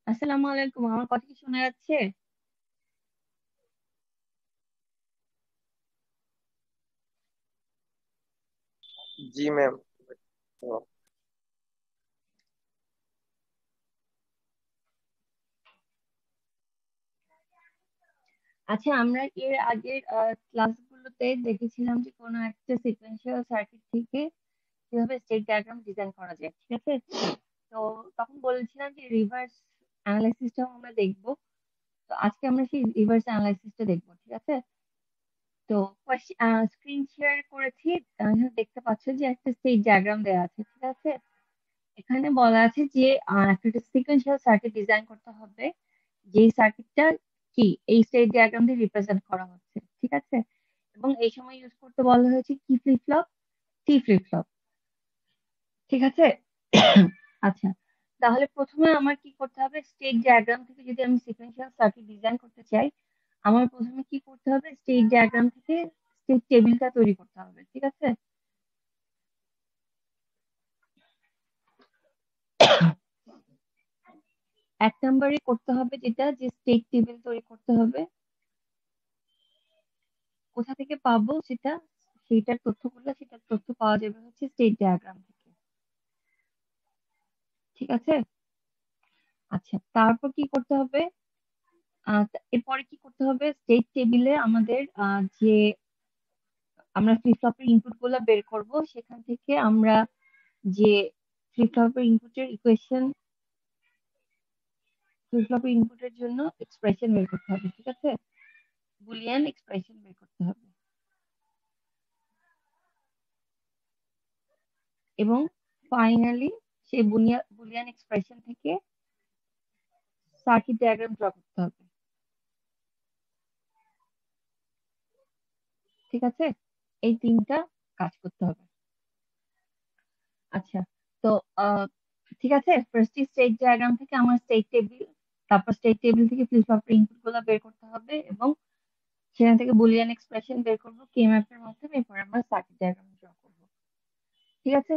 আসসালামু আলাইকুম, আমার কথা কি শোনা যাচ্ছে? जी मैम। আচ্ছা, আমরা এর আগের ক্লাসগুলোতে দেখেছিলাম যে কোনো একটা সিকোয়েন্সিয়াল সার্কিট থেকে কিভাবে স্টেট ডায়াগ্রাম ডিজাইন করা যায়, ঠিক আছে? তো তখন বলেছিলাম যে রিভার্স অ্যানালাইসিসটাও আমরা দেখবো। তো আজকে আমরা সেই রিভার্স অ্যানালাইসিসটা দেখবো, ঠিক আছে? তো স্ক্রিন শেয়ার করেছি। এখানে দেখতে পাচ্ছ যে একটা স্টেট ডায়াগ্রাম দেওয়া আছে, ঠিক আছে? এখানে বলা আছে যে একটা সিকোয়েন্সিয়াল সার্কিট ডিজাইন করতে হবে, যে সার্কিটটা কি এই স্টেট ডায়াগ্রাম দিয়ে রিপ্রেজেন্ট করা হচ্ছে, ঠিক আছে? এবং এই সময় ইউজ করতে বলা হয়েছে কি ফ্লিপ ফ্লপ, টি ফ্লিপ ফ্লপ, ঠিক আছে? আচ্ছা, তাহলে প্রথমে আমার কি করতে হবে? স্টেট ডায়াগ্রাম থেকে যদি আমি সিকোয়েন্সিয়াল সার্কিট ডিজাইন করতে চাই, আমার প্রথমে কি করতে হবে? স্টেট ডায়াগ্রাম থেকে স্টেট টেবিলটা তৈরি করতে হবে, ঠিক আছে? এক নম্বরে করতে হবে যেটা, যে স্টেট টেবিল তৈরি করতে হবে। কোথা থেকে পাবো সেটা? সেইটার তথ্যগুলো, সেটার তথ্য পাওয়া যাবে হচ্ছে স্টেট ডায়াগ্রাম থেকে, ঠিক আছে? আচ্ছা, তারপর কি করতে হবে? এরপরে কি করতে হবে? স্টেট টেবিলে আমাদের যে আমরা ফ্লিপ ফ্লপের ইনপুট গুলো বের করব, সেখান থেকে আমরা যে ফ্লিপ ফ্লপের ইনপুটের ইকুয়েশন, ফ্লিপ ফ্লপের ইনপুটের জন্য এক্সপ্রেশন বের করতে হবে, ঠিক আছে? বুলিয়ান এক্সপ্রেশন বের করতে হবে। এবং ফাইনালি সেই বুলিয়ান এক্সপ্রেশন থেকে সার্কিট ডায়াগ্রাম ড্র করতে হবে, ঠিক আছে? এই তিনটা কাজ করতে হবে। আচ্ছা, তো আহ, ঠিক আছে, ফার্স্ট স্টেট ডায়াগ্রাম থেকে আমার স্টেট টেবিল, তারপর স্টেট টেবিল থেকে ফ্লিপ ফ্লপের ইনপুট গুলো বের করতে হবে, এবং সেখান থেকে বুলিয়ান এক্সপ্রেশন বের করবো কে ম্যাপ এর মাধ্যমে। এরপর আমরা সার্কিট ডায়াগ্রাম ড্র করবো, ঠিক আছে?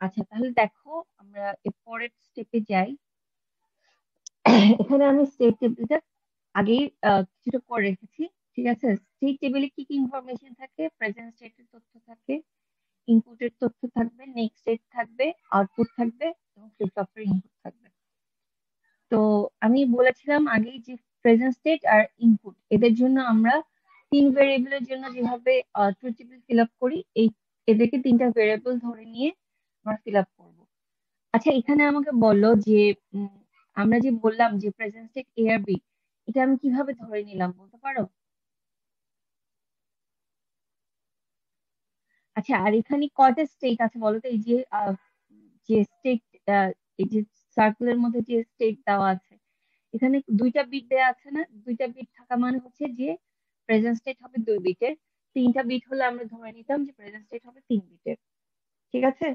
আচ্ছা, তাহলে দেখো, আমরা এর পরের স্টেপে যাই। এখানে আমি স্টেট টেবিলটা আগেই কিছুটা করে রেখেছি, ঠিক আছে? স্টেট টেবিলে কি কি ইনফরমেশন থাকে? প্রেজেন্ট স্টেটের তথ্য থাকে, ইনপুটের তথ্য থাকবে, নেক্সট স্টেট থাকবে, আউটপুট থাকবে, এবং ফ্লিপ ফ্লপের ইনপুট থাকবে। তো আমি বলেছিলাম আগেই যে প্রেজেন্ট স্টেট আর ইনপুট, এদের জন্য আমরা তিন ভেরিয়েবলের জন্য যেভাবে ট্রুথ টেবিল ফিল আপ করি, এই এদেরকে তিনটা ভেরিয়েবল ধরে নিয়ে আমরা ফিল আপ করবো। আচ্ছা, এখানে আমাকে বললো যে উম, আমরা যে বললাম যে প্রেজেন্ট স্টেট এ আর বি, এটা আমি কিভাবে ধরে নিলাম বলতে পারো? আচ্ছা, আর এখানে কয়টা স্টেট আছে বলো তো? এই যে যে স্টেট, এই যে সার্কেলের মধ্যে যে স্টেট দেওয়া আছে, এখানে দুইটা বিট দেওয়া আছে না? দুইটা বিট থাকা মানে হচ্ছে যে প্রেজেন্ট স্টেট হবে 2 বিটের। তিনটা বিট হলে আমরা ধরে নিতাম যে প্রেজেন্ট স্টেট হবে 3 বিটের, ঠিক আছে?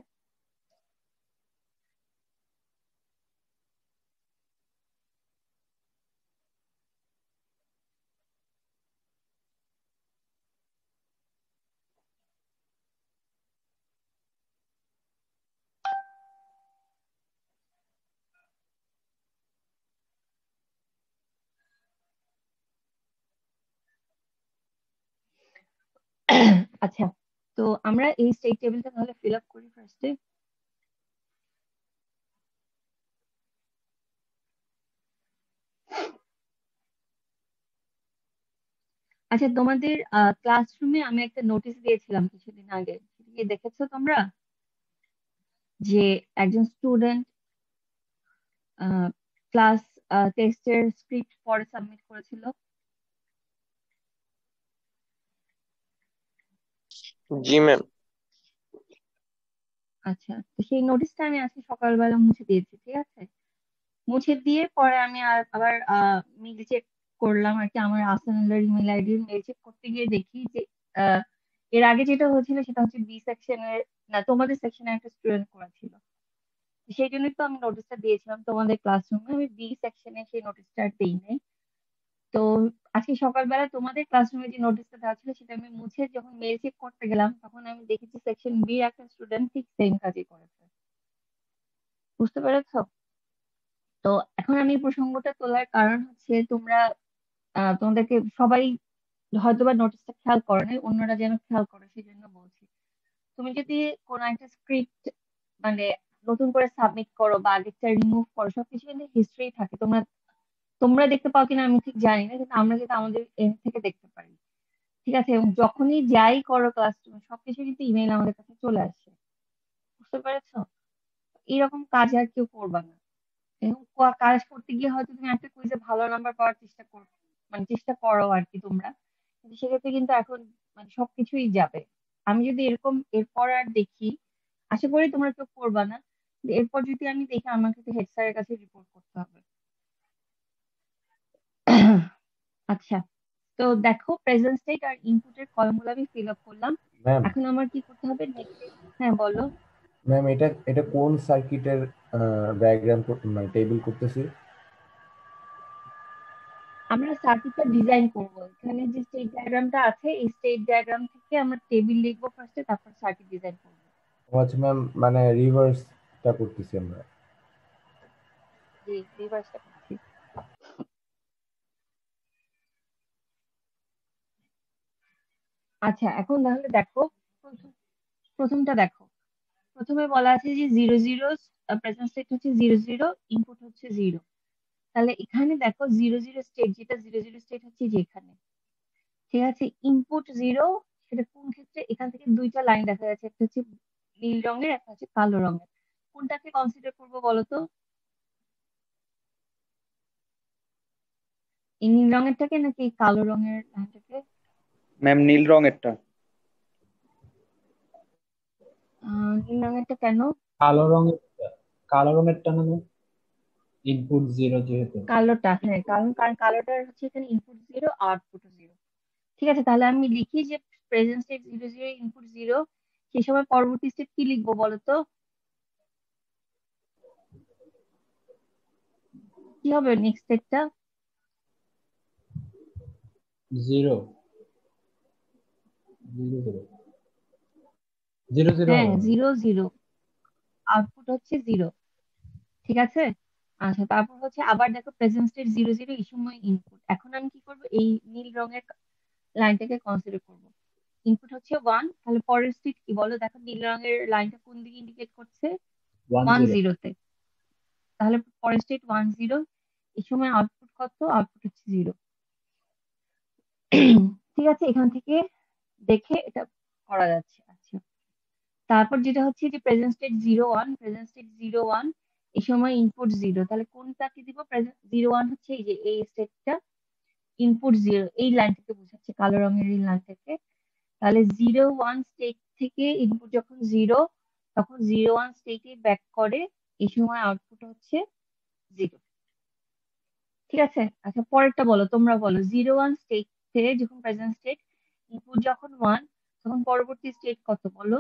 আচ্ছা, তো আমরা এই স্টেট টেবিলটা তাহলে ফিল আপ করি ফার্স্টে। আচ্ছা, তোমাদের ক্লাসরুমে আমি একটা নোটিশ দিয়েছিলাম কিছুদিন আগে, সেটা কি দেখেছো তোমরা? যে একজন স্টুডেন্ট ক্লাস টেস্টের স্ক্রিপ্ট পরে সাবমিট করেছিল। जी मैम। আচ্ছা, তো সেই নোটিশটা আমি আজকে সকালবেলা মুছে দিয়েছি, ঠিক আছে? মুছে দিয়ে পরে আমি আবার মেল চেক করলাম আর কি, আমার আসানুল্লাহর ইমেল আইডি মেল চেক করতে গিয়ে দেখি যে আহ, এর আগে যেটা হয়েছিল সেটা হচ্ছে বি সেকশনের, না তোমাদের সেকশনের একটা স্টুডেন্ট করেছিল। সেই জন্যই তো আমি নোটিশটা দিয়েছিলাম তোমাদের ক্লাসরুমে, আমি বি সেকশনে সেই নোটিশটা আর দেই নাই। তো আজকে সকালবেলা তোমাদের ক্লাসরুমে যে নোটিশটা দেওয়া ছিল সেটা আমি মুছে যখন মেল চেক করতে গেলাম, তখন আমি দেখেছি সেকশন বি একটা স্টুডেন্ট ঠিক সেম কাজই করেছে। বুঝতে পেরেছো? তো এখন আমি প্রসঙ্গটা তোলার কারণ হচ্ছে তোমাদেরকে সবাই হয়তোবা নোটিসটা খেয়াল করে নাই, অন্যরা যেন খেয়াল করে সেজন্য বলছি। তুমি যদি কোনো একটা স্ক্রিপ্ট মানে নতুন করে সাবমিট করো বা আগেরটা রিমুভ করো, সবকিছু কিন্তু হিস্ট্রি থাকে। তোমরা তোমরা দেখতে পাও কিনা আমি ঠিক জানি না, কিন্তু আমরা কিন্তু আমাদের এন্ড থেকে দেখতে পারি। ঠিক আছে, এবং যখনই যাই করো ক্লাসরুমে সবকিছু কিন্তু ইমেইল আমাদের কাছে চলে আসে। বুঝতে পেরেছো? এরকম কাজ আর কেউ করবা না। এবং কাজ করতে গিয়ে হয়তো তুমি একটা কুইজে ভালো নাম্বার পাওয়ার চেষ্টা করো, চেষ্টা করো আর কি তোমরা, কিন্তু সেক্ষেত্রে কিন্তু এখন সবকিছুই যাবে। আমি যদি এরকম এরপর আর দেখি, আশা করি তোমরা কেউ করবা না, কিন্তু এরপর যদি আমি দেখি আমাকে তো হেড স্যারের কাছে রিপোর্ট করতে হবে। আচ্ছা, তো দেখো প্রেজেন্ট স্টেট আর ইনপুটের কলমগুলো আমি ফিল আপ করলাম। ম্যাম এখন আমার কি করতে হবে নেক্সট? হ্যাঁ বলো। ম্যাম এটা এটা কোন সার্কিটের ডায়াগ্রাম মানে টেবিল করতেছি? আমরা সার্কিটটা ডিজাইন করব। এখানে যে স্টেট ডায়াগ্রামটা আছে এই স্টেট ডায়াগ্রাম থেকে আমরা টেবিল লিখবো ফার্স্টে, তারপর সার্কিট ডিজাইন করব। ও আচ্ছা ম্যাম, মানে রিভার্সটা করতেছি আমরা। জি, রিভার্সটা করছি। আচ্ছা, এখন তাহলে দেখো, প্রথম- প্রথমটা দেখো। প্রথমে বলা আছে যে 00, প্রেজেন্ট স্টেট হচ্ছে 00, ইনপুট হচ্ছে 0। তাহলে এখানে দেখো 00 স্টেট, যেটা 00 স্টেট হচ্ছে যে এখানে। ঠিক আছে, ইনপুট 0, সেটা কোন ক্ষেত্রে? এখান থেকে দুইটা লাইন দেখা যাচ্ছে, একটা হচ্ছে নীল রঙের, একটা হচ্ছে কালো রঙের। কোনটাকে কনসিডার করবো বলো তো? এই নীল রঙেরটাকে নাকি এই কালো রঙের লাইনটাকে? ম্যাম নীল রঙেরটা। নীল রঙেরটা কেন? কালো রঙের, কালো রঙেরটা না ইনপুট জিরো যেহেতু। কালোটা, হ্যাঁ, কারণ কারণ কালোটার হচ্ছে এখানে ইনপুট 0, আউটপুট 0। ঠিক আছে, তাহলে আমি লিখি যে প্রেজেন্ট স্টেট 00, ইনপুট 0। সেই সময় পরবর্তী স্টেট কি লিখবো বলো তো? কি হবে নেক্সট স্টেটটা? Zero zero zero zero zero হ্যাঁ, হবে। 0 0, আউটপুট হচ্ছে 0। ঠিক আছে। আচ্ছা, তারপর হচ্ছে আবার দেখো প্রেজেন্ট স্টেট 00, এই সময় ইনপুট। এখন আমি কি করবো? এই নীল রঙের লাইনটাকে কনসিডার করবো। ইনপুট হচ্ছে 1, তাহলে পরের স্টেট কি বলো? দেখো নীল রঙের লাইনটা কোন দিকে ইন্ডিকেট করছে? ওয়ান 1 জিরো 0 তে। তাহলে পরের স্টেট 1 0, এই সময় আউটপুট কত? আউটপুট হচ্ছে 0। ঠিক আছে, এখান থেকে দেখে এটা করা যাচ্ছে। আচ্ছা, তারপর যেটা হচ্ছে যে প্রেজেন্ট স্টেট 01, প্রেজেন্ট স্টেট 01, এই সময় ইনপুট 0। তাহলে কোনটাকে দিব? প্রেজেন্ট 01 হচ্ছে এই যে এই স্টেটটা, ইনপুট 0, এই লাইনটাকে বোঝাচ্ছে, কালো রঙের এই লাইন থেকে। তাহলে 01 স্টেট থেকে ইনপুট যখন 0, তখন 01 স্টেটে ব্যাক করে, এই সময় আউটপুট হচ্ছে 0। ঠিক আছে। আচ্ছা, পরেরটা বলো, তোমরা বলো। 01 স্টেট থেকে যখন প্রেজেন্ট স্টেট, ইনপুট যখন 1, তখন পরবর্তী স্টেট কত বলো?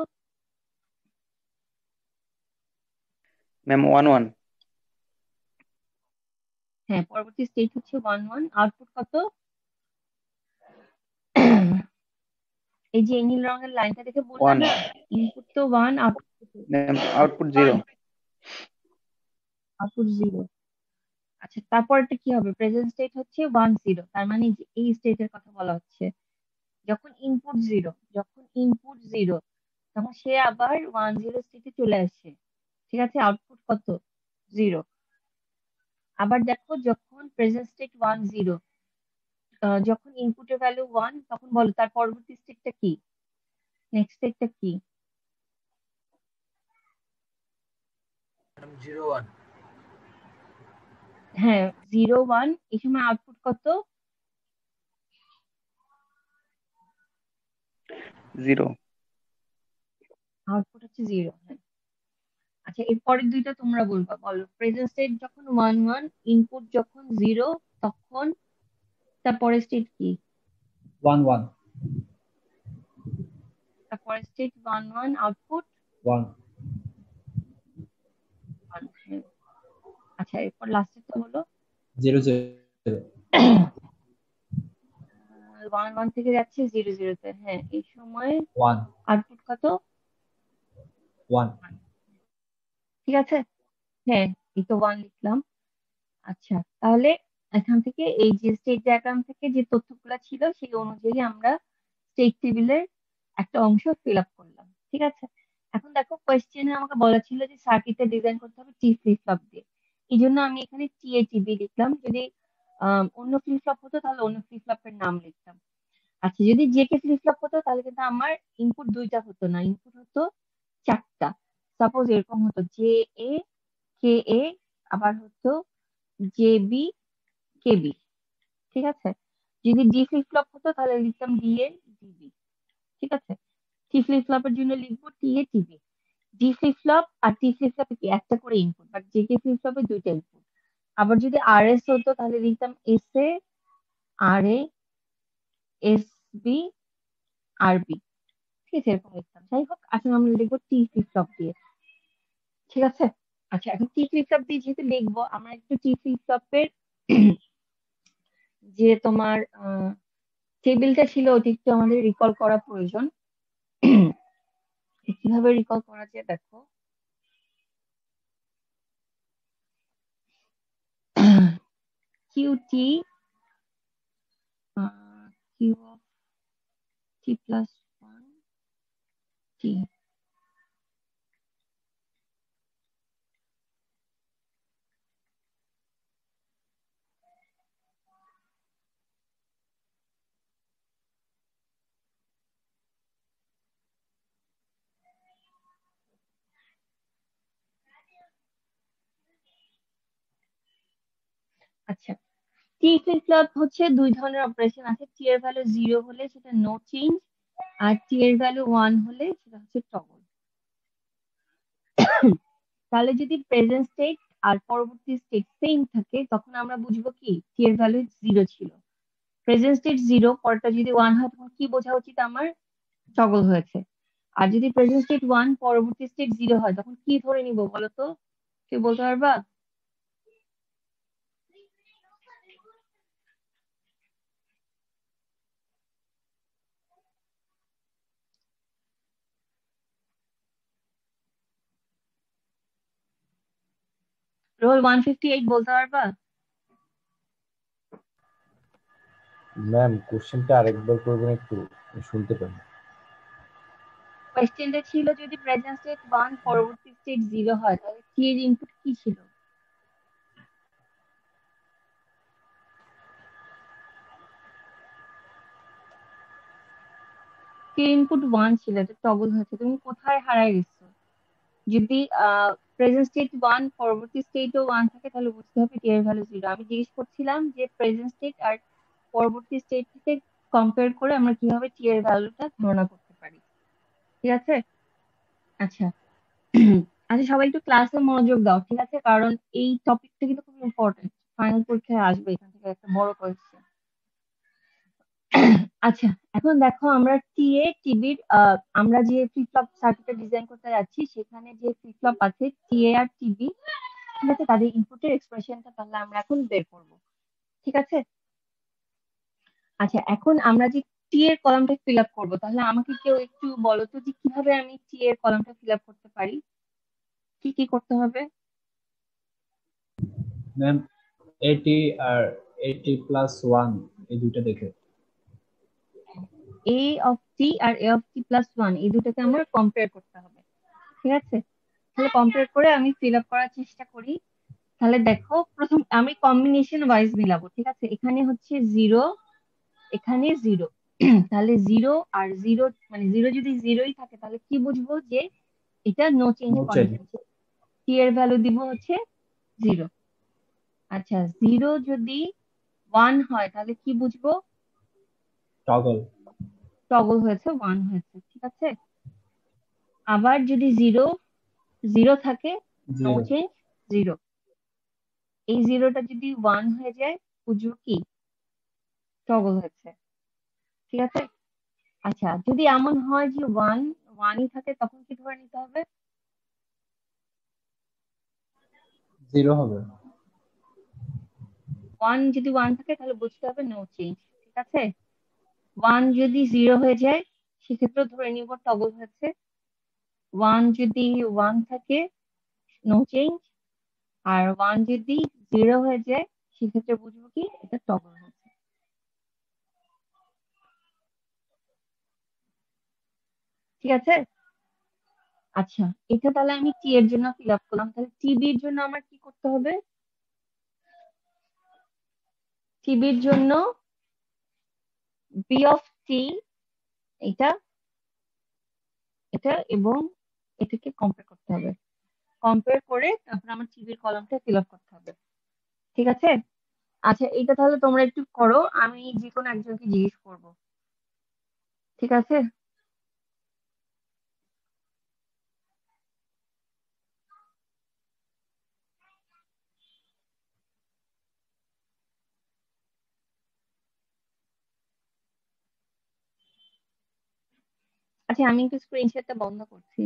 ম্যাম 1 1। হ্যাঁ, পরবর্তী স্টেট হচ্ছে 1 1, আউটপুট কত? এই যে নীল রঙের লাইনটা দেখে বললা 1 না, ইনপুট তো 1, আউটপুট ম্যাম আউটপুট 0। আউটপুট 0। আচ্ছা, তারপরটা কি হবে? প্রেজেন্ট স্টেট হচ্ছে 1 0, তার মানে যে এই স্টেটের কথা বলা হচ্ছে। যখন ইনপুট 0, যখন ইনপুট 0, তখন সে আবার 1 0 স্টেটে চলে আসে। ঠিক আছে, আউটপুট কত? 0। আবার দেখো যখন প্রেজেন্ট স্টেট 1 0, যখন ইনপুটের ভ্যালু 1, তখন বলো তার পরবর্তী স্টেটটা কি? নেক্সট স্টেটটা কি? 01। হ্যাঁ, 0 1, এই সময় আউটপুট কত? 0। আউটপুট হচ্ছে 0। হ্যাঁ। আচ্ছা, এর পরের দুইটা তোমরা বলবা, বলো। প্রেজেন্ট স্টেট যখন 1 1, ইনপুট যখন 0, তখন তারপরের স্টেট কি? ওয়ান ওয়ান তারপরের স্টেট 1 1, আউটপুট ওয়ান 1। হ্যাঁ। আচ্ছা, এরপর লাস্টেরটা হলো জিরো জিরো 1 1 থেকে যাচ্ছে 0 0 তে। হ্যাঁ, এই সময় ওয়ান আউটপুট কত? ওয়ান। 1। ঠিক আছে। হ্যাঁ, এই তো 1 লিখলাম। আচ্ছা, তাহলে এখান থেকে এই যে স্টেট ডায়াগ্রাম থেকে যে তথ্যগুলো ছিল সেই অনুযায়ী আমরা স্টেট টেবিলের একটা অংশ ফিল আপ করলাম, ঠিক আছে। এখন দেখো কোয়েশ্চেনে আমাকে বলা ছিল যে সার্কিটটা ডিজাইন করতে হবে টি ফ্লিপ ফ্লপ দিয়ে। এই জন্য আমি এখানে টি এ টিবি লিখলাম। যদি অন্য ফ্লিপ ফ্লপ হতো তাহলে অন্য ফ্লিপ ফ্লপের নাম লিখতাম। আচ্ছা, যদি জে কে ফ্লিপ ফ্লপ হতো তাহলে কিন্তু আমার ইনপুট দুইটা হতো না, ইনপুট হতো চারটা। সাপোজ এরকম হতো জে এ কে এ, আবার হতো জে বি কে বি, ঠিক আছে। যদি ডি ফ্লিপ ফ্লপ হতো তাহলে লিখতাম ডি এ ডিবি, ঠিক আছে। টি ফ্লিপ ফ্লপের জন্য লিখবো T A T B. D flip flop আর টি ফ্লিপ ফ্লপে কি একটা করে input, but J K flip ফ্লপে দুইটা ইনপুট। আবার যদি আর এস হতো তাহলে লিখতাম S A R A S B R B, ঠিক আছে, এরকম লিখতাম। যাই হোক, এখন আমরা লিখবো টি ফ্লিপ ফ্লপ দিয়ে, ঠিক আছে। আচ্ছা, এখন টি ফ্লিপ ফ্লপ দিয়ে যেহেতু লিখবো, আমরা একটু টি ফ্লিপ ফ্লপের যে তোমার টেবিলটা ছিল ওটি একটু আমাদের রিকল করা প্রয়োজন। কিভাবে রিকল করা যায় দেখো। QT Q of T plus one T. আচ্ছা, টি ফ্লিপ ফ্লপ হচ্ছে দুই ধরনের অপারেশন আছে। টি এর ভ্যালু 0 হলে সেটা নো চেঞ্জ, আর টি এর ভ্যালু 1 হলে সেটা হচ্ছে টগল। তাহলে যদি প্রেজেন্ট স্টেট আর পরবর্তী স্টেট সেম থাকে তখন আমরা বুঝবো কি টি এর ভ্যালু 0 ছিল। প্রেজেন্ট স্টেট 0, পরটা যদি 1 হয় তখন কি বোঝা উচিত আমার? টগল হয়েছে। আর যদি প্রেজেন্ট স্টেট 1 পরবর্তী স্টেট 0 হয় তখন কি ধরে নিব বলো তো? কেউ বলতে পারবা? রোল 158 বলতে পারবা? ম্যাম কোশ্চেনটা আরেকবার করবেন একটু, শুনতে পারি। কোয়েশ্চেনটা ছিল যদি প্রেজেন্ট স্টেট 1 পরবর্তী স্টেট 0 হয় তাহলে কি এর ইনপুট কি ছিল? কি ইনপুট 1 ছিল, এটা টগল হয়েছে, তুমি কোথায় হারাই গেছো? যদি প্রেজেন্ট স্টেট 1 পরবর্তী স্টেটও 1 থাকে তাহলে বুঝতে হবে টি এর ভ্যালু 0। আমি জিজ্ঞেস করছিলাম যে প্রেজেন্ট স্টেট আর পরবর্তী স্টেট থেকে কম্পেয়ার করে আমরা কিভাবে টি এর ভ্যালুটা ধারণা করতে পারি, ঠিক আছে। আচ্ছা, আচ্ছা সবাই একটু ক্লাসে মনোযোগ দাও, ঠিক আছে, কারণ এই টপিকটা কিন্তু খুব ইম্পর্টেন্ট। ফাইনাল পরীক্ষায় আসবে এখান থেকে একটা বড় কোয়েশ্চেন। আচ্ছা, এখন দেখো আমরা টি এ টিবির আমরা যে ফ্লিপ ফ্লপ সার্কিটটা ডিজাইন করতে যাচ্ছি সেখানে যে ফ্লিপ ফ্লপ আছে টি এ আর টিবি, ঠিক আছে, তাদের ইনপুটের এক্সপ্রেশনটা তাহলে আমরা এখন বের করব, ঠিক আছে। আচ্ছা, এখন আমরা যে টি এর কলামটা ফিল আপ করবো, তাহলে আমাকে কেউ একটু বলো তো যে কিভাবে আমি টি এর কলামটা ফিল আপ করতে পারি, কি কি করতে হবে? ম্যাম এটি আর এটি প্লাস ওয়ান এই দুইটা দেখে এ অফ টি আর A of T plus one এই দুটোকে আমার কম্পেয়ার করতে হবে, ঠিক আছে। তাহলে কম্পেয়ার করে আমি ফিল আপ করার চেষ্টা করি। তাহলে দেখো, প্রথম আমি কম্বিনেশন ওয়াইজ মিলাবো, ঠিক আছে। এখানে হচ্ছে 0, এখানে 0। তাহলে 0 আর 0, মানে 0 যদি 0ই থাকে তাহলে কি বুঝবো যে এটা no change no change condition, T এর ভ্যালু দিব হচ্ছে 0। আচ্ছা, 0 যদি 1 হয় তাহলে কি বুঝবো? টগল টগল হয়েছে, 1 হয়েছে, ঠিক আছে। আবার যদি 0 0 থাকে, নো জিরো চেঞ্জ 0। এই 0টা যদি 1 হয়ে যায় বুঝবো কি টগল হয়েছে, ঠিক আছে। আচ্ছা, যদি এমন হয় যে 1ই থাকে তখন কি ধরে নিতে হবে? জিরো হবে 1 যদি 1 থাকে তাহলে বুঝতে হবে নো চেঞ্জ, ঠিক আছে। 1 যদি 0 হয়ে যায় সেক্ষেত্রে ধরে নিব টগল হয়েছে। 1 যদি 1 থাকে নো চেঞ্জ, আর 1 যদি 0 হয়ে যায় সেক্ষেত্রে বুঝবো কি এটা টগল হচ্ছে। ঠিক আছে। আচ্ছা, এটা তাহলে আমি টি এর জন্য ফিল আপ করলাম, তাহলে টিবির জন্য আমার কি করতে হবে? টিবির জন্য বি অফ টি, এটা এটা এবং এটাকে কম্পেয়ার করতে হবে। কম্পেয়ার করে তারপর আমার টিবির কলামটা ফিল আপ করতে হবে। ঠিক আছে। আচ্ছা, এটা তাহলে তোমরা একটু করো, আমি যে কোনো একজনকে জিজ্ঞেস করবো। ঠিক আছে। আচ্ছা, আমি একটু স্ক্রিন শেয়ারটা বন্ধ করছি।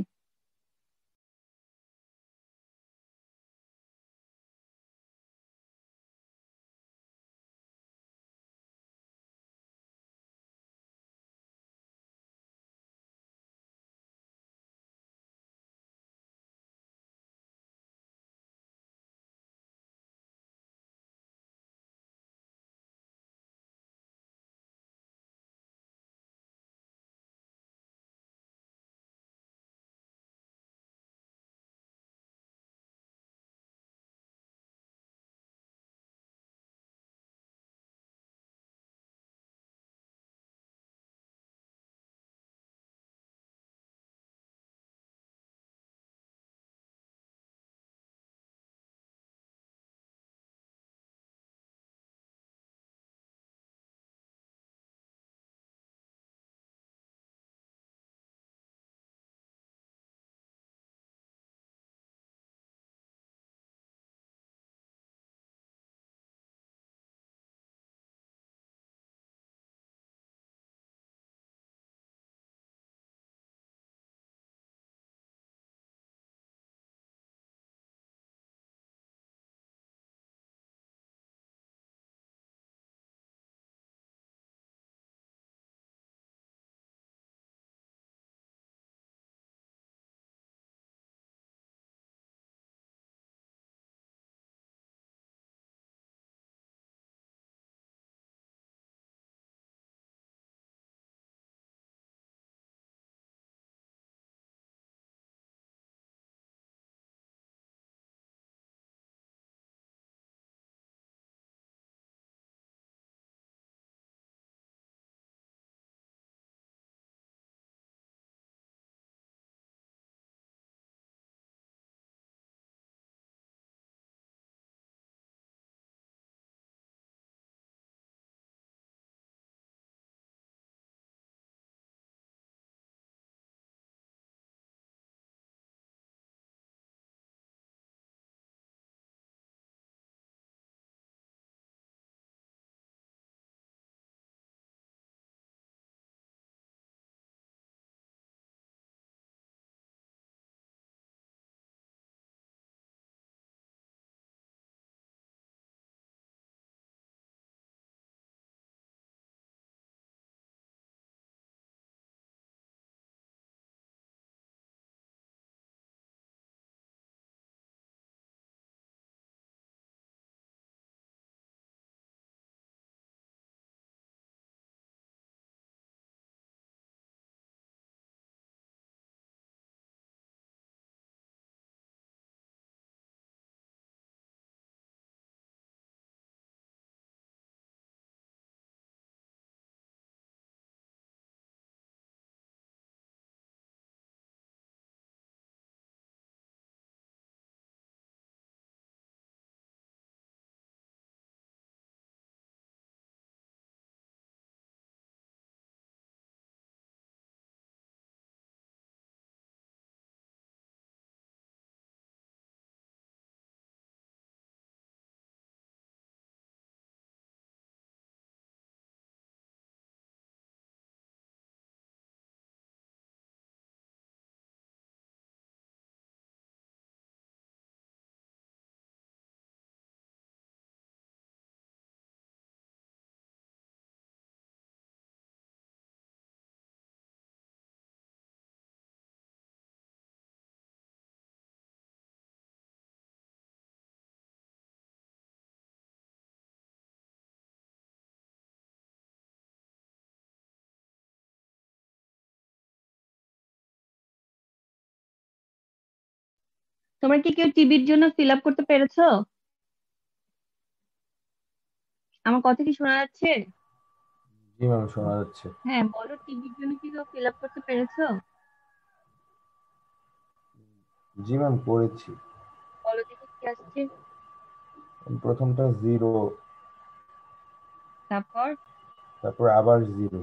তোমরা কি কেউ টিভির জন্য ফিল আপ করতে পেরেছো? আমার কথা কি শোনা যাচ্ছে? জি ম্যাম, শোনা যাচ্ছে। হ্যাঁ বলো, টিভির জন্য কি কেউ ফিল আপ করতে পেরেছো? জি ম্যাম, করেছি। বলো দেখি কি আসছে। প্রথমটা 0, তারপর তারপর আবার 0,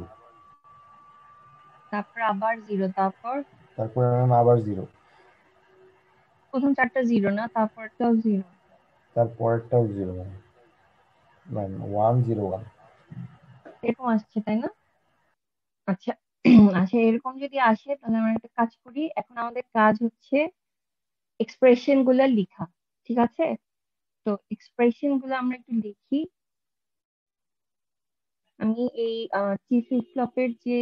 তারপর আবার 0, তারপর তারপর ম্যাম আবার 0, প্রথম 4টা 0 না, তারপরটাও 0? তারপরেরটাও 0 ম্যাম। ম্যাম 101। এরকম আসছে তাই না? আচ্ছা। আচ্ছা, এরকম যদি আসে তাহলে আমরা একটা কাজ করি। এখন আমাদের কাজ হচ্ছে এক্সপ্রেশন গুলা লিখা, ঠিক আছে? তো এক্সপ্রেশন গুলো আমরা একটু লিখি। আমি এই টি ফ্লিপ ফ্লপের যে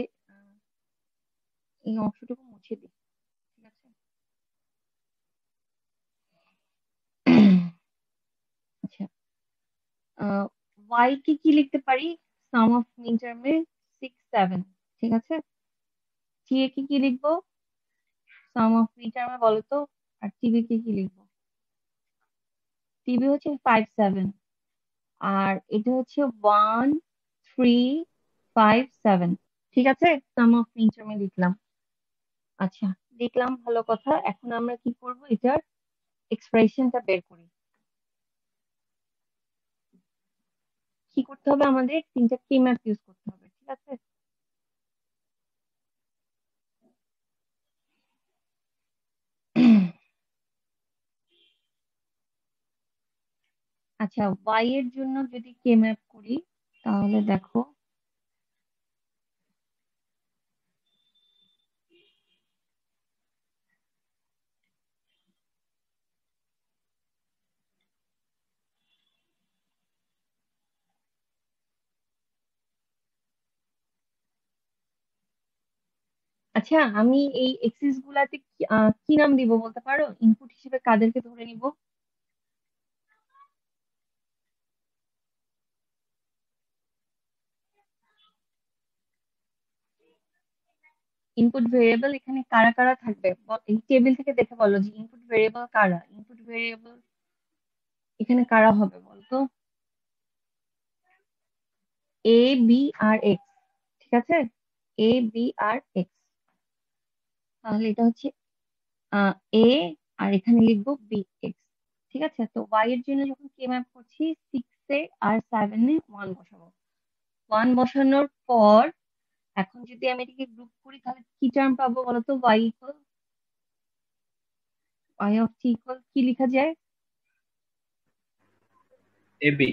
এই অংশটুকু মুছে দিই, ঠিক আছে? আচ্ছা, ওয়াই কে কি লিখতে পারি? সাম অফ মিন টার্মে 6, 7, ঠিক আছে? টি এ কি লিখবো? সাম অফ মিন টার্মে বলো তো। আর টিবি কে কি লিখবো? টিবি হচ্ছে 5, 7, আর এটা হচ্ছে 1, 3, 5, 7, ঠিক আছে? সাম অফ মিন টার্মে লিখলাম। আচ্ছা, লিখলাম, ভালো কথা। এখন আমরা কি করব, এটার এক্সপ্রেশনটা বের করি। কি করতে হবে? আমাদের 3টা কি ম্যাপ ইউজ করতে হবে, ঠিক আছে? আচ্ছা, ওয়াই এর জন্য যদি কে ম্যাপ করি তাহলে দেখো, আচ্ছা আমি এই এক্সিস গুলাতে কি নাম দিব বলতে পারো? ইনপুট হিসেবে কাদেরকে ধরে নিব? ইনপুট ভেরিয়েবল এখানে কারা কারা থাকবে? এই টেবিল থেকে দেখে বলো যে ইনপুট ভেরিয়েবল কারা। ইনপুট ভেরিয়েবল এখানে কারা হবে বলতো? এ, বি আর এক্স, ঠিক আছে? এ, বি আর এক্স। তাহলে এটা হচ্ছে এ, আর এখানে লিখবো বি এক্স, ঠিক আছে? তো ওয়াই এর জন্য যখন কে ম্যাপ করছি, 6 আর 7 ওয়ান বসাবো। ওয়ান বসানোর পর এখন যদি আমি এটাকে গ্রুপ করি তাহলে কি টার্ম পাবো বলতো? ওয়াই অফ টি ইকুয়াল কি লেখা যায়? এবি।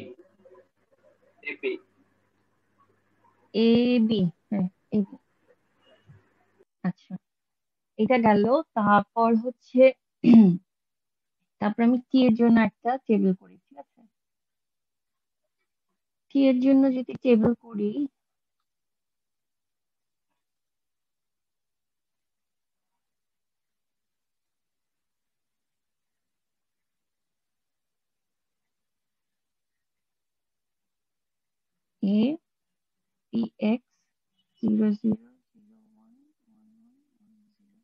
এ বি, হ্যাঁ এ বি। আচ্ছা, এটা গেল। তারপর হচ্ছে তারপর আমি টি এর জন্য একটা টেবিল করি, ঠিক আছে? টি এর জন্য যদি টেবিল করি, এ বি এক্স 0, 0, 0, 1, 1, 1, 1, 0।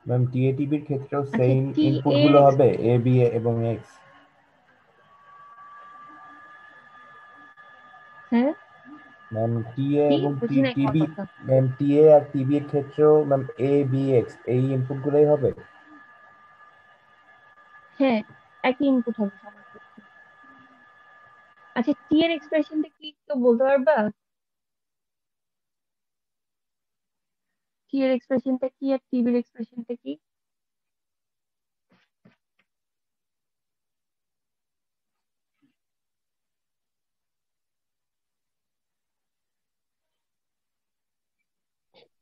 ম্যাম টিএটিবির ক্ষেত্রেও আচ্ছা, সেম টি ইনপুট এর, গুলো হবে, এ বি এবং এক্স। হ্যাঁ ম্যাম টিএ কি এবং বুঝি নাই তোমার টিবি, কথা। ম্যাম টিএ আর টিবি এর ক্ষেত্রেও ম্যাম এ বি এক্স এই ইনপুট গুলোই হবে। হ্যাঁ, একই ইনপুট হবে সবার ক্ষেত্রে। আচ্ছা, টি এর এক্সপ্রেশনটা কি তো বলতে পারবা? টি এর এক্সপ্রেশনটা কি আর টিভির এক্সপ্রেশনটা কি?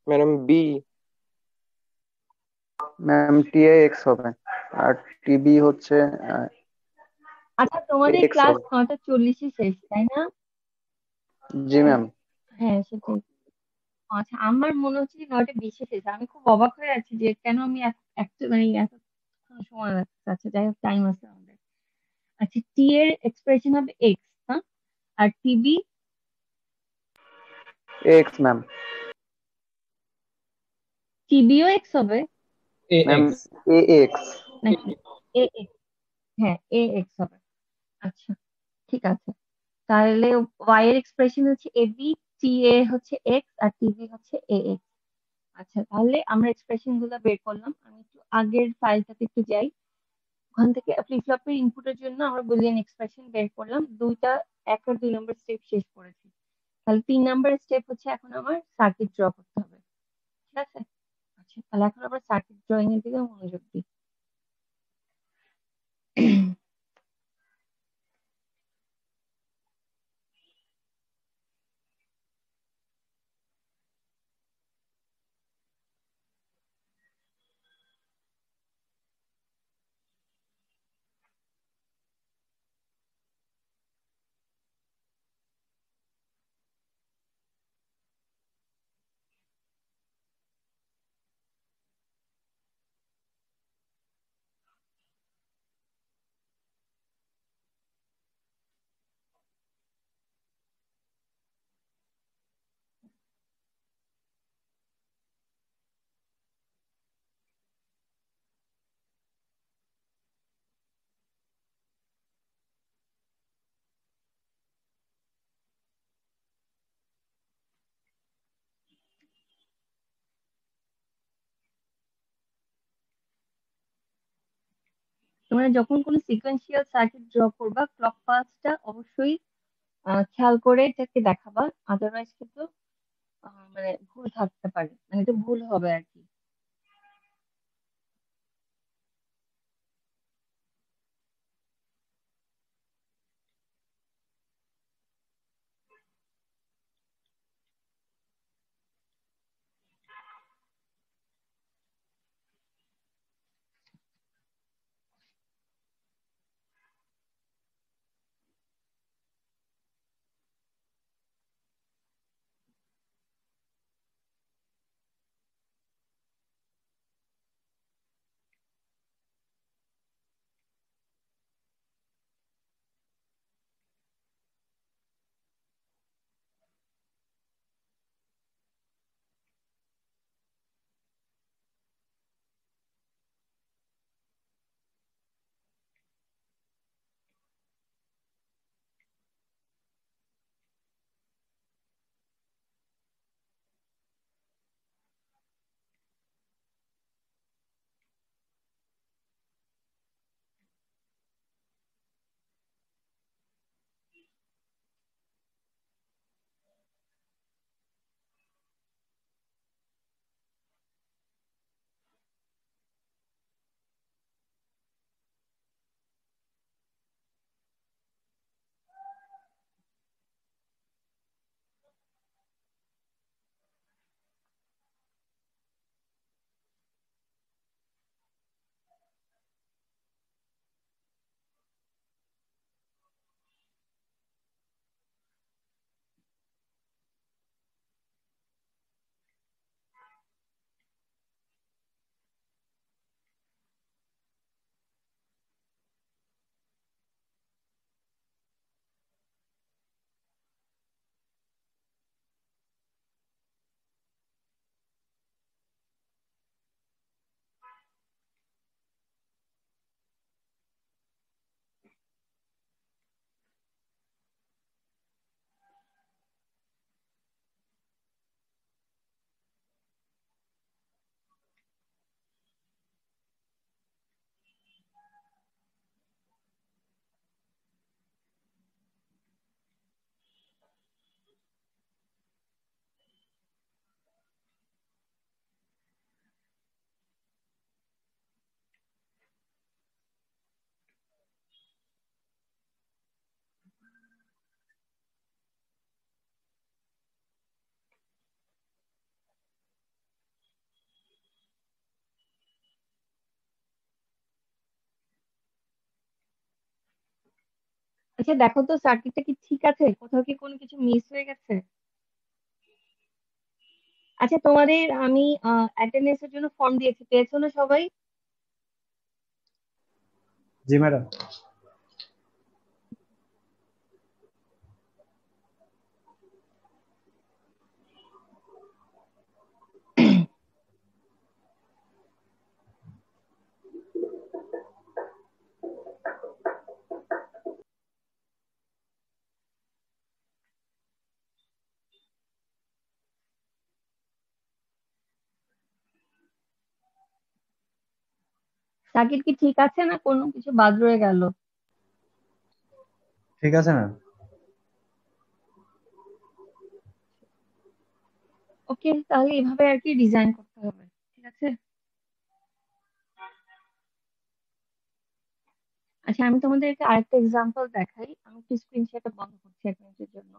Madam B. ম্যাম টিএক্স হবে, আর টিবি হচ্ছে আচ্ছা, তোমাদের এক্স ক্লাস হবে। 9:40 শেষ, তাই না? জি ম্যাম। হ্যাঁ, সেটাই। আচ্ছা, আমার মনে হচ্ছে যে 9:20 শেষ। আমি খুব অবাক হয়ে আছি যে কেন আমি মানে এতক্ষণ সময় লাগছে। আচ্ছা, যাই হোক, টাইম আছে আমাদের। আচ্ছা, টি এর এক্সপ্রেশন হবে এক্স, হ্যাঁ? আর টিবি? X ma'am. টিবিও এক্স হবে A ma'am X. A X. নাকি? A X. হ্যাঁ, এ এক্স হবে। আচ্ছা, ঠিক আছে। তাহলে ওয়াই এর এক্সপ্রেশন হচ্ছে এবি, টি এ হচ্ছে এক্স, আর টিবি হচ্ছে এ এক্স। আচ্ছা, তাহলে আমরা এক্সপ্রেশন গুলো বের করলাম। আমি একটু আগের ফাইলটাতে একটু যাই। ওখান থেকে ফ্লিপ ফ্লপের ইনপুটের জন্য আমরা বুলিয়ান এক্সপ্রেশন বের করলাম। 1 আর 2 নম্বর স্টেপ শেষ করেছি। তাহলে 3 নম্বর স্টেপ হচ্ছে এখন আমার সার্কিট ড্র করতে হবে। ঠিক আছে? আচ্ছা, তাহলে এখন আমরা সার্কিট ড্রয়িং এর দিকে মনোযোগ দিই। তোমরা যখন কোনো সিকোয়েন্সিয়াল সার্কিট ড্র করবা, ক্লক পালসটা অবশ্যই খেয়াল করে এটাকে দেখাবা। আদারওয়াইজ কিন্তু মানে ভুল থাকতে পারে, মানে এটা ভুল হবে আর কি। আচ্ছা দেখো তো সার্কিটটা কি ঠিক আছে, কোথাও কি কোনো কিছু মিস হয়ে গেছে? আচ্ছা তোমাদের আমি অ্যাটেন্ডেন্সের জন্য ফর্ম দিয়েছি, পেয়েছো না সবাই? জি ম্যাডাম। সার্কিট কি ঠিক আছে না কোনো কিছু বাদ রয়ে গেল? ঠিক আছে ম্যাম। ওকে, তাহলে এইভাবে আর কি ডিজাইন করতে হবে। ঠিক আছে। আচ্ছা আমি তোমাদেরকে আরেকটা এক্সাম্পল দেখাই, আমি একটু স্ক্রিন শেয়ারটা বন্ধ করছি এক মিনিটের জন্য।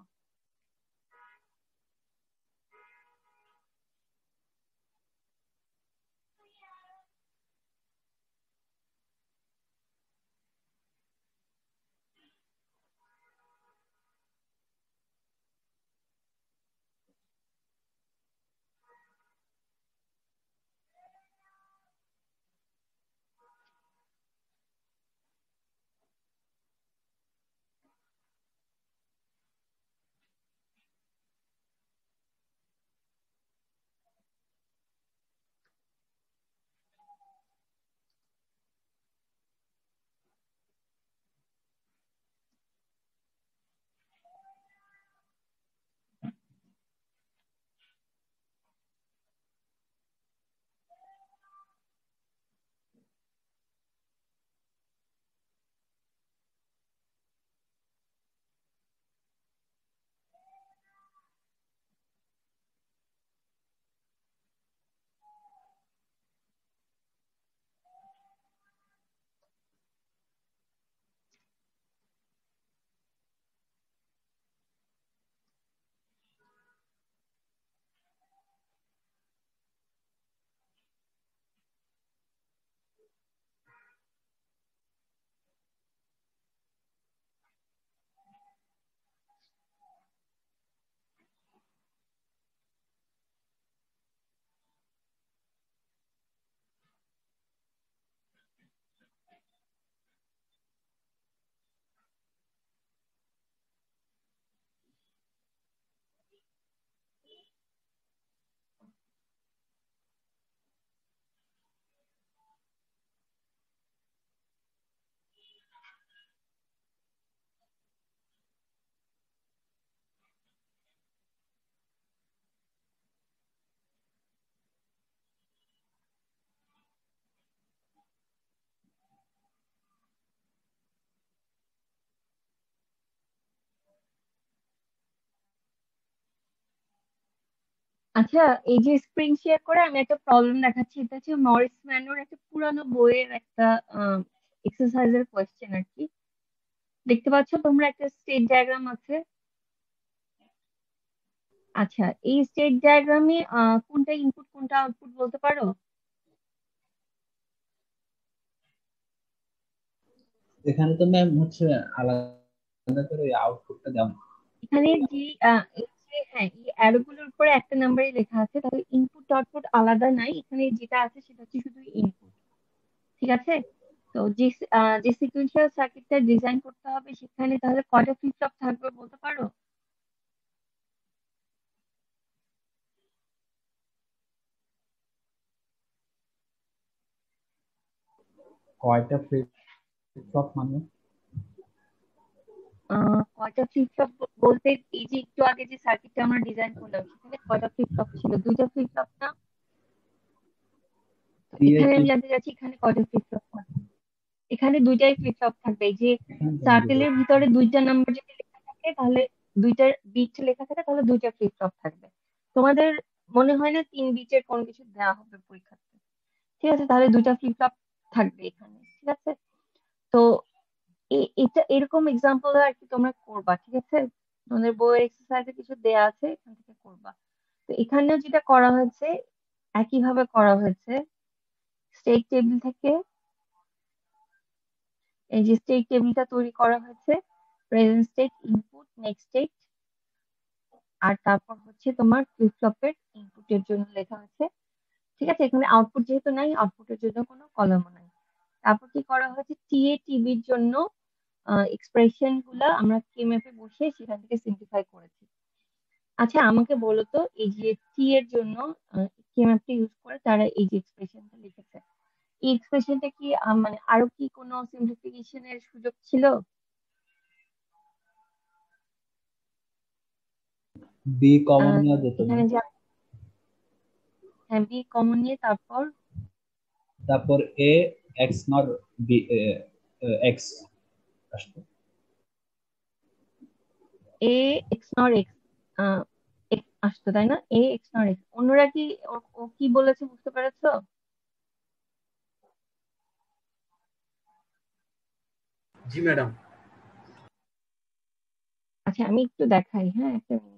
আচ্ছা, এই যে স্ক্রিন শেয়ার করে আমি একটা প্রবলেম দেখাচ্ছি, এটা হচ্ছে মরিস ম্যানোর একটা পুরানো বইয়ের একটা এক্সারসাইজের কোয়েশ্চেন আর কি। দেখতে পাচ্ছ তোমরা একটা স্টেট ডায়াগ্রাম আছে। আচ্ছা, এই স্টেট ডায়াগ্রামে কোনটা ইনপুট কোনটা আউটপুট বলতে পারো? এখানে তো ম্যাম হচ্ছে আলাদা করে আউটপুটটা দেওয়া। এখানে যে এই যে হ্যাঁ এই অ্যারো গুলোর উপরে একটা নাম্বারই লেখা আছে, তাহলে ইনপুট আউটপুট আলাদা নাই, এখানে যেটা আছে সেটা হচ্ছে শুধু ইনপুট। ঠিক আছে। তো যে সিকুয়েন্সিয়াল সার্কিটটা ডিজাইন করতে হবে সেখানে তাহলে কয়টা ফ্লিপ ফ্লপ থাকবে বলতে পারো? কয়টা ফ্লিপ ফ্লপ মানে? কয়টা ফ্লিপ ফ্লপ বলতে এই যে একটু আগে যে সার্কিটটা আমরা ডিজাইন করলাম সেখানে কয়টা ফ্লিপ ফ্লপ ছিল? দুইটা ফ্লিপ ফ্লপ না? তো এখানে আমি জানতে চাচ্ছি এখানে কয়টা ফ্লিপ ফ্লপ থাকবে। এখানে দুইটাই ফ্লিপ ফ্লপ থাকবে। এই যে সার্কেলের ভিতরে দুইটা নাম্বার যদি লেখা থাকে তাহলে দুইটার বিট লেখা থাকে তাহলে দুইটা ফ্লিপ ফ্লপ থাকবে। তোমাদের মনে হয় না 3 বিটের কোনো কিছু দেওয়া হবে পরীক্ষাতে? ঠিক আছে, তাহলে দুইটা ফ্লিপ ফ্লপ থাকবে এখানে। ঠিক আছে। তো এটা এরকম এক্সাম্পল আর কি তোমরা করবা। ঠিক আছে, তোমাদের বইয়ের এক্সারসাইজে কিছু দেয়া আছে, এখান থেকে করবা। তো এখানেও যেটা করা হয়েছে একই ভাবে করা হয়েছে। স্টেট টেবিল থেকে এই যে স্টেট টেবিলটা তৈরি করা হয়েছে, present state, input, next state, আর তারপর হচ্ছে তোমার ফ্লিপ ফ্লপের ইনপুটের জন্য লেখা আছে। ঠিক আছে, এখানে আউটপুট যেহেতু নাই, আউটপুটের জন্য কোনো কলামও নাই। তারপর কি করা হয়েছে, টিএ টিবির জন্য এক্সপ্রেশন গুলা আমরা কেএমএফ এ বসে সেখান থেকে সিম্পলিফাই করেছি। আচ্ছা আমাকে বলো তো, এই যে টি এর জন্য কেএমএফ টা ইউজ করে তারা এই যে এক্সপ্রেশনটা লিখেছে, এই এক্সপ্রেশনটা কি মানে আরো কি কোনো সিম্পলিফিকেশনের সুযোগ ছিল? বি কমন নেওয়া যেত না? এখানে যে হ্যাঁ বি কমন নিয়ে তারপর তারপর এ এক্স নর বি এক্স আসতো। এ এক্স নর এক্স আসতো তাই না? এ এক্স নর এক্স, অন্যরা কি ও কি বলেছে বুঝতে পেরেছো? জি ম্যাডাম। আচ্ছা আমি একটু দেখাই, হ্যাঁ একটা মিনিট।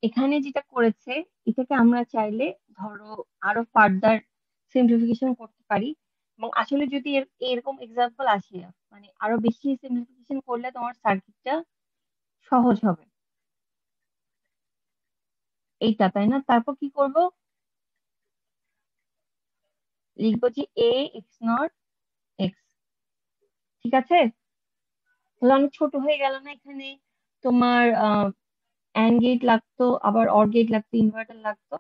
এখানে যেটা করেছে এটাকে আমরা চাইলে ধরো আরো ফার্দার সিম্পলিফিকেশন করতে পারি, এবং আসলে যদি এরকম এক্সাম্পল আসে, মানে আরো বেশি সিম্পলিফিকেশন করলে তোমার সার্কিটটা সহজ হবে, এইটা তাই না? তারপর কি করব, লিখবো যে এ এক্স নট এক্স। ঠিক আছে, তাহলে অনেক ছোট হয়ে গেল না? এখানে তোমার অ্যান্ড গেট লাগতো, আবার অর গেট লাগতো, ইনভার্টার লাগতো।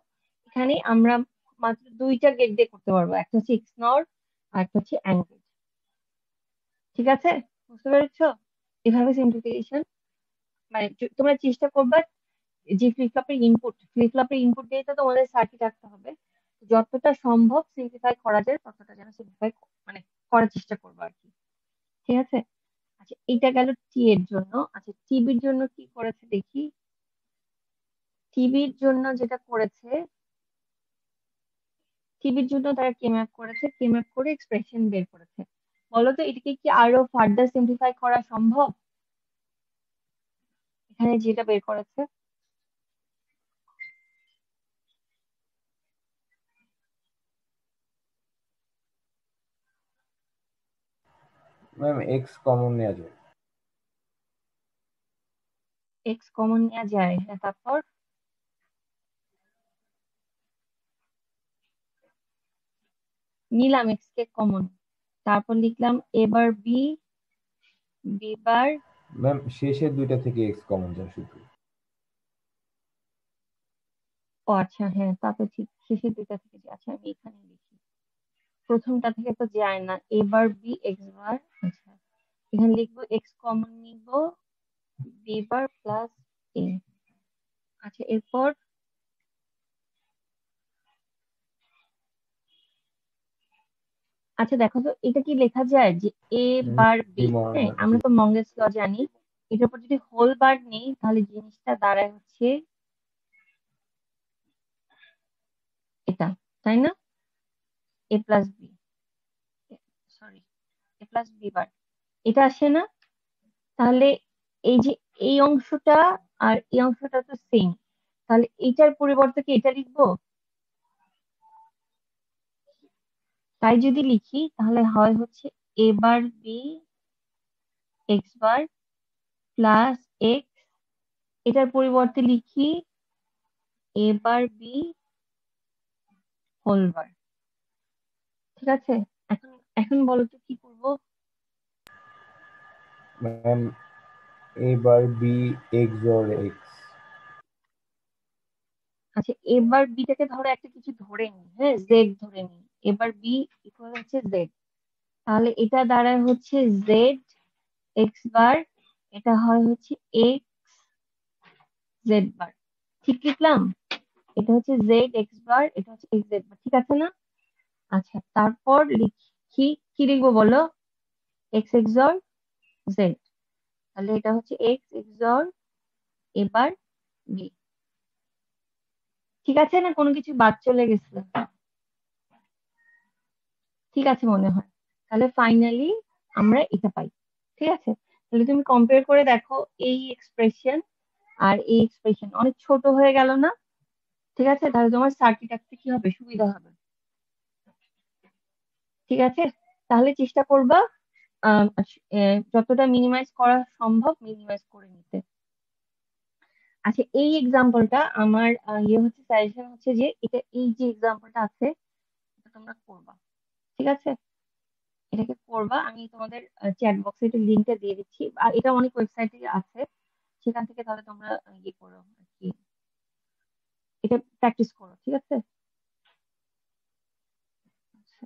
এখানে আমরা মাত্র দুইটা গেট দিয়ে করতে পারবো, একটা হচ্ছে এক্স নর আর একটা হচ্ছে অ্যান্ড গেট। ঠিক আছে, বুঝতে পেরেছো? এভাবে সিম্পলিফিকেশন, মানে তোমরা চেষ্টা করবা যে ফ্লিপ ফ্লপের ইনপুট দিয়ে তো তোমাদের সার্কিট রাখতে হবে, যতটা সম্ভব সিম্পলিফাই করা যায় ততটা যেন সিম্পলিফাই মানে করার চেষ্টা করবো আর কি। ঠিক আছে, আচ্ছা এটা গেল টি এর জন্য। আচ্ছা টিবির জন্য কি করেছে দেখি। টিবির জন্য যেটা করেছে, টিবির জন্য তারা কেম্যাপ করেছে, কেম্যাপ করে এক্সপ্রেশন বের করেছে। বলো তো এটাকে কি আরো ফার্দার সিম্পলিফাই করা সম্ভব? এখানে যেটা বের করেছে, ম্যাম এক্স কমন নেওয়া যায়। এক্স কমন নেওয়া যায়, হ্যাঁ তারপর নিলাম এক্স কে কমন, তারপর লিখলাম এবার বি, বি বার। ম্যাম শেষের দুইটা থেকে এক্স কমন যায় শুধু। ও আচ্ছা হ্যাঁ তা তো ঠিক, শেষের দুইটা থেকে আচ্ছা আমি এখানে লিখি, প্রথমটা থেকে তো যায় না, এবার বি এক্স বার। আচ্ছা এখানে লিখবো এক্স কমন নিব, বি বার প্লাস এ। আচ্ছা এরপর আচ্ছা দেখো তো এটা কি লেখা যায় যে এ বার বি, হ্যাঁ আমরা তো মঙ্গেস ল জানি, এটার উপর যদি হোল বার নেই তাহলে জিনিসটা দাঁড়ায় হচ্ছে এটা, তাই না? এ প্লাস বি, সরি এ প্লাস বি বার, এটা আসে না? তাহলে এই যে এই অংশটা আর এই অংশটা তো সেম, তাহলে এইটার পরিবর্তে কি এটা লিখবো? তাই যদি লিখি তাহলে হয় হচ্ছে এ বার B x bar plus x, এটার পরিবর্তে লিখি এ বার বি হোল বার। ঠিক আছে, এখন এখন বলো তো কি করবো? ম্যাম এবার বি এক্স অর এক্স। আচ্ছা এবার বিটাকে ধরো একটা কিছু ধরে নি, হ্যাঁ জেড ধরে নি, এবার বি ইকুয়াল হচ্ছে জেড, তাহলে এটা দ্বারা হচ্ছে জেড এক্স বার, এটা হয় হচ্ছে এক্স জেড বার। ঠিক লিখলাম? এটা হচ্ছে জেড এক্স বার, এটা হচ্ছে এক্স জেড বার, ঠিক আছে না? আচ্ছা তারপর লিখি, কি লিখবো বলো? এক্স এক্সর জেড, তাহলে এটা হচ্ছে এক্স এক্সর এবার বি। ঠিক আছে না, কোনো কিছু বাদ চলে গেছে? ঠিক আছে মনে হয়, তাহলে ফাইনালি আমরা এটা পাই। ঠিক আছে, তাহলে তুমি কম্পেয়ার করে দেখো এই এক্সপ্রেশন আর এই এক্সপ্রেশন অনেক ছোট হয়ে গেল না? ঠিক আছে, তাহলে তোমার সার্কিট আঁকতে কি হবে, সুবিধা হবে। ঠিক আছে, তাহলে চেষ্টা করবা যতটা মিনিমাইজ করা সম্ভব মিনিমাইজ করে নিতে। আচ্ছা, এই এক্সাম্পলটা আমার হচ্ছে সাজেশন হচ্ছে যে এটা, এই যে এক্সাম্পলটা আছে এটা তোমরা করবা। ঠিক আছে, এটাকে করবা। আমি তোমাদের চ্যাট বক্সে এটা লিঙ্কটা দিয়ে দিচ্ছি, আর এটা অনেক ওয়েবসাইটে আছে, সেখান থেকে তাহলে তোমরা করো আর কি, এটা প্র্যাকটিস করো। ঠিক আছে, আচ্ছা,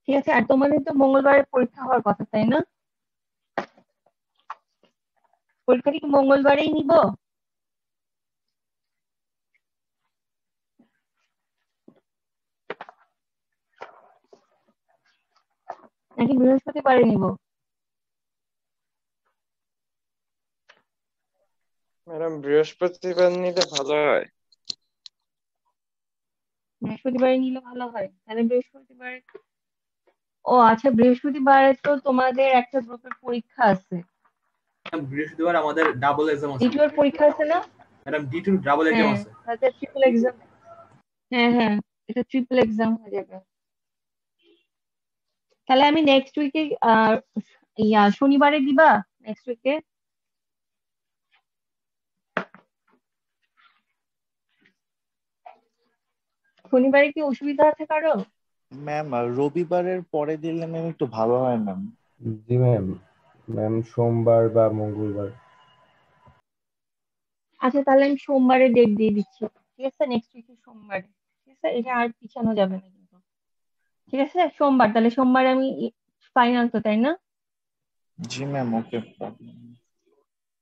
ঠিক আছে। আর তোমাদের তো মঙ্গলবারে পরীক্ষা হওয়ার কথা, তাই না? পরীক্ষা কি মঙ্গলবারেই নিব? নাকি বৃহস্পতিবারে নিব? ম্যাডাম বৃহস্পতিবার নিলে ভালো হয়। বৃহস্পতিবারে নিলে ভালো হয়, তাহলে বৃহস্পতিবারে। ও আচ্ছা, বৃহস্পতিবারে তো তোমাদের একটা গ্রুপের পরীক্ষা আছে, বৃহস্পতিবার আমাদের ডাবল এক্সাম আছে। দ্বিতীয় পরীক্ষা আছে না? ম্যাডাম D2 ডাবল এক্সাম হ্যাঁ, আছে। তাহলে ট্রিপল এক্সাম। হ্যাঁ হ্যাঁ, এটা ট্রিপল এক্সাম হয়ে যাবে। তাহলে আমি নেক্সট উইকে শনিবারে দিবা? নেক্সট উইকে শনিবারে কি অসুবিধা আছে কারো? ম্যাম রবিবারের পরে দিলে ম্যাম একটু ভালো হয় ম্যাম। জি ম্যাম, ম্যাম সোমবার বা মঙ্গলবার। আচ্ছা, তাহলে আমি সোমবারে ডেট দিয়ে দিচ্ছি। ঠিক আছে, নেক্সট উইকে সোমবারে। ঠিক আছে, এটা আর পিছানো যাবে না কিন্তু। ঠিক আছে, সোমবার, তাহলে সোমবারে আমি ফাইনাল তো, তাই না? জি ম্যাম, ওকে।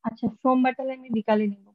আচ্ছা, সোমবার তাহলে আমি বিকালে নিব।